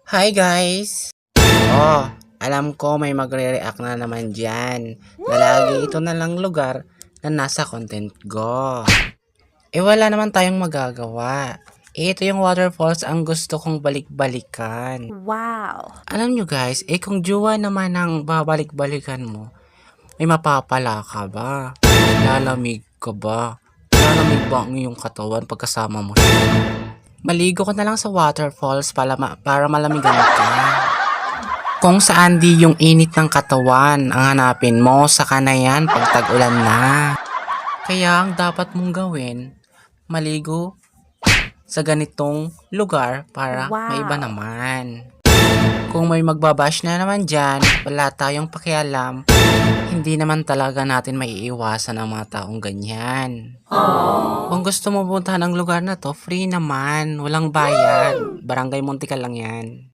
Hi guys! Oh, alam ko may magre-react na naman dyan na lagi ito na lang lugar na nasa content ko. Wala naman tayong magagawa. Ito yung waterfalls ang gusto kong balik-balikan. Wow! Alam nyo guys, kung jowa naman ang babalik-balikan mo, may mapapala ka ba? Lalamig ka ba? Lalamig ba ang iyong katawan pagkasama mo siya? Maligo ka na lang sa waterfalls para malamigan ka. Kung saan di yung init ng katawan ang hanapin mo, saka na yan pag tag-ulan na. Kaya ang dapat mong gawin, maligo sa ganitong lugar para maiba Wow! naman. Kung may magbabash na naman dyan, wala tayong pakialam. Hindi naman talaga natin maiiwasan ang mga taong ganyan. Kung gusto mo puntahan ang lugar na to, free naman, walang bayad. Barangay Montical lang yan.